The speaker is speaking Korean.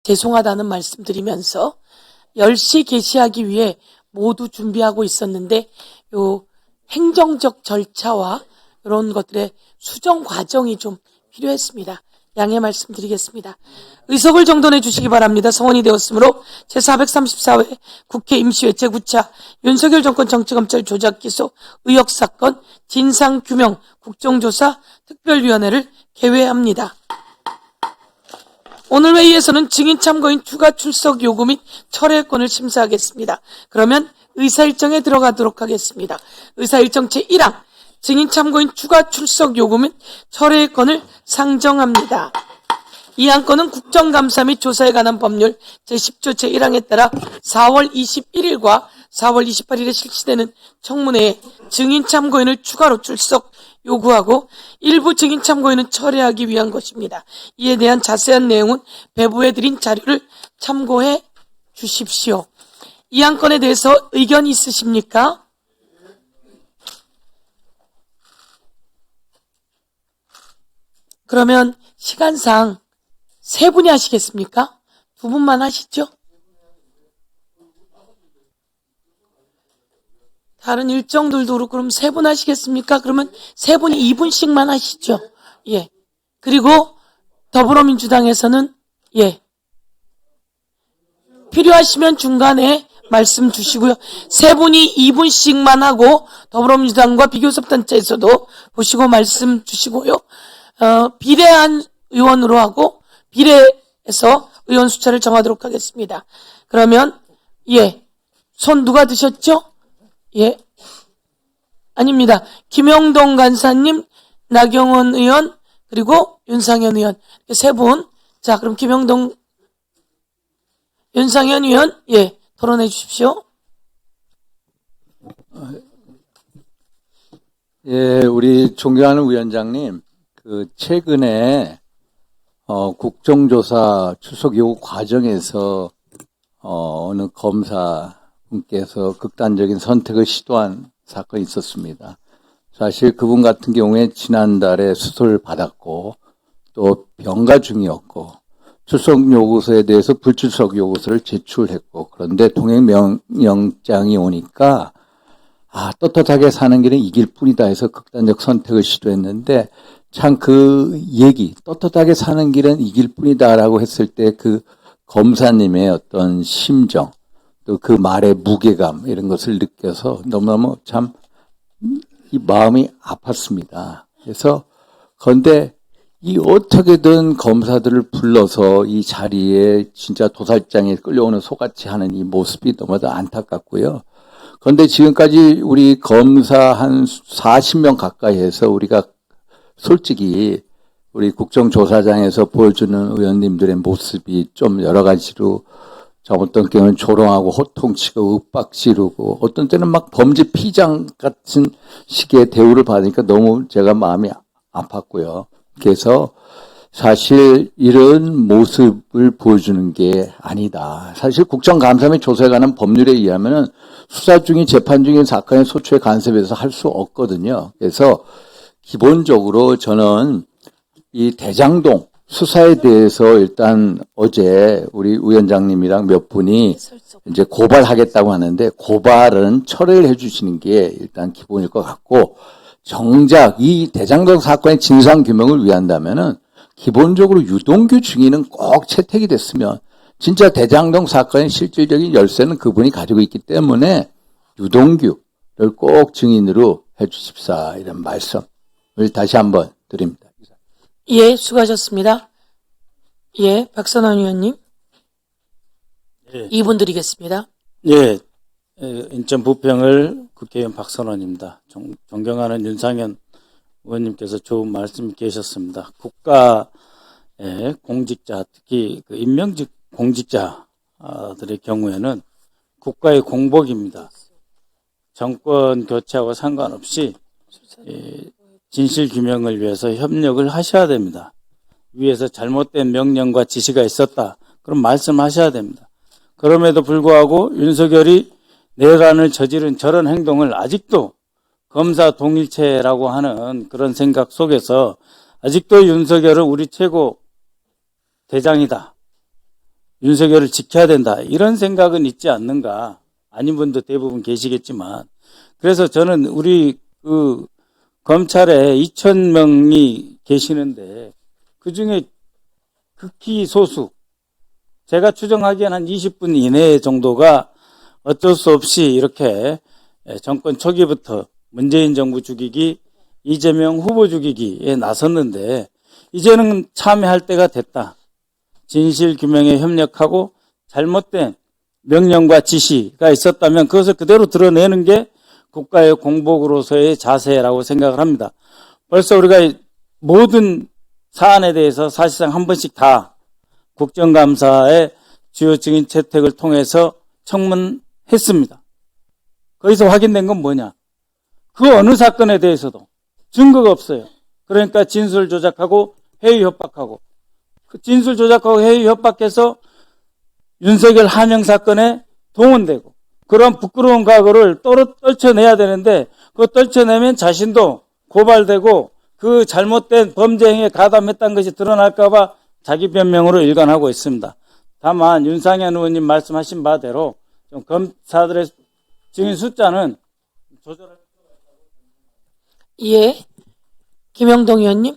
죄송하다는 말씀드리면서 10시 개시하기 위해 모두 준비하고 있었는데 요 행정적 절차와 이런 것들의 수정 과정이 좀 필요했습니다. 양해 말씀드리겠습니다. 의석을 정돈해 주시기 바랍니다. 성원이 되었으므로 제434회 국회 임시회 제9차 윤석열 정권 정치검찰 조작기소 의혹사건 진상규명 국정조사 특별위원회를 개회합니다. 오늘 회의에서는 증인 참고인 추가 출석 요구 및 철회권을 심사하겠습니다. 그러면 의사일정에 들어가도록 하겠습니다. 의사일정 제1항 증인 참고인 추가 출석 요구 및 철회권을 상정합니다. 이 안건은 국정감사 및 조사에 관한 법률 제10조 제1항에 따라 4월 21일과 4월 28일에 실시되는 청문회에 증인 참고인을 추가로 출석 요구하고 일부 증인 참고인은 철회하기 위한 것입니다. 이에 대한 자세한 내용은 배부해드린 자료를 참고해 주십시오. 이 안건에 대해서 의견 있으십니까? 그러면 시간상 세 분이 하시겠습니까? 두 분만 하시죠? 다른 일정들도 그렇고 그럼 세 분 하시겠습니까? 그러면 세 분이 2분씩만 하시죠. 예. 그리고 더불어민주당에서는 예. 필요하시면 중간에 말씀 주시고요. 세 분이 2분씩만 하고 더불어민주당과 비교섭단체에서도 보시고 말씀 주시고요. 비례한 의원으로 하고 비례해서 의원 숫자를 정하도록 하겠습니다. 그러면 예. 손 누가 드셨죠? 예. 아닙니다. 김영동 간사님, 나경원 의원, 그리고 윤상현 의원. 세 분. 자, 그럼 김영동, 윤상현 의원, 예. 토론해 주십시오. 예, 우리 존경하는 위원장님, 최근에, 국정조사 출석 요구 과정에서, 어느 검사분께서 극단적인 선택을 시도한 사건이 있었습니다. 사실 그분 같은 경우에 지난달에 수술을 받았고, 또 병가 중이었고, 출석 요구서에 대해서 불출석 요구서를 제출했고, 그런데 동행명령장이 오니까 떳떳하게 사는 길은 이길 뿐이다 해서 극단적 선택을 시도했는데, 참 그 얘기, 떳떳하게 사는 길은 이길 뿐이다라고 했을 때 그 검사님의 어떤 심정, 또 그 말의 무게감 이런 것을 느껴서 너무너무 참 이 마음이 아팠습니다. 그래서 그런데 이 어떻게든 검사들을 불러서 이 자리에 진짜 도살장에 끌려오는 소같이 하는 이 모습이 너무도 안타깝고요. 그런데 지금까지 우리 검사 한 40명 가까이 해서 우리가 솔직히 우리 국정조사장에서 보여주는 의원님들의 모습이 좀 여러 가지로 어떤 경우는 조롱하고 호통치고 윽박지르고 어떤 때는 막 범죄 피장 같은 식의 대우를 받으니까 너무 제가 마음이 아팠고요. 그래서 사실 이런 모습을 보여주는 게 아니다. 사실 국정감사 및 조사에 관한 법률에 의하면은 수사 중인 재판 중인 사건의 소추에 간섭해서 할 수 없거든요. 그래서 기본적으로 저는 이 대장동 수사에 대해서 일단 어제 우리 위원장님이랑 몇 분이 이제 고발하겠다고 하는데 고발은 철회를 해주시는 게 일단 기본일 것 같고 정작 이 대장동 사건의 진상규명을 위한다면은 기본적으로 유동규 증인은 꼭 채택이 됐으면 진짜 대장동 사건의 실질적인 열쇠는 그분이 가지고 있기 때문에 유동규를 꼭 증인으로 해주십사 이런 말씀을 다시 한번 드립니다. 예, 수고하셨습니다. 예, 박선원 의원님. 예. 2분 드리겠습니다. 예, 인천 부평을 국회의원 박선원입니다. 존경하는 윤상현 의원님께서 좋은 말씀 계셨습니다. 국가의 공직자, 특히 그 임명직 공직자들의 경우에는 국가의 공복입니다. 정권 교체하고 상관없이 진실 규명을 위해서 협력을 하셔야 됩니다. 위에서 잘못된 명령과 지시가 있었다. 그럼 말씀하셔야 됩니다. 그럼에도 불구하고 윤석열이 내란을 저지른 저런 행동을 아직도 검사 동일체라고 하는 그런 생각 속에서 아직도 윤석열은 우리 최고 대장이다. 윤석열을 지켜야 된다. 이런 생각은 있지 않는가. 아닌 분도 대부분 계시겠지만. 그래서 저는 우리 그 검찰에 2,000명이 계시는데 그 중에 극히 소수, 제가 추정하기엔 한 20분 이내 정도가 어쩔 수 없이 이렇게 정권 초기부터 문재인 정부 죽이기, 이재명 후보 죽이기에 나섰는데 이제는 참여할 때가 됐다. 진실 규명에 협력하고 잘못된 명령과 지시가 있었다면 그것을 그대로 드러내는 게 국가의 공복으로서의 자세라고 생각을 합니다. 벌써 우리가 모든 사안에 대해서 사실상 한 번씩 다 국정감사의 주요 증인 채택을 통해서 청문했습니다. 거기서 확인된 건 뭐냐? 그 어느 사건에 대해서도 증거가 없어요. 그러니까 진술 조작하고 회의 협박하고, 그 진술 조작하고 회의 협박해서 윤석열 하명 사건에 동원되고, 그런 부끄러운 과거를 떨쳐내야 되는데 그거 떨쳐내면 자신도 고발되고 그 잘못된 범죄 행위에 가담했다는 것이 드러날까 봐 자기 변명으로 일관하고 있습니다. 다만 윤상현 의원님 말씀하신 바대로 좀 검사들의 증인 숫자는 조절할. 예. 김영동 의원님.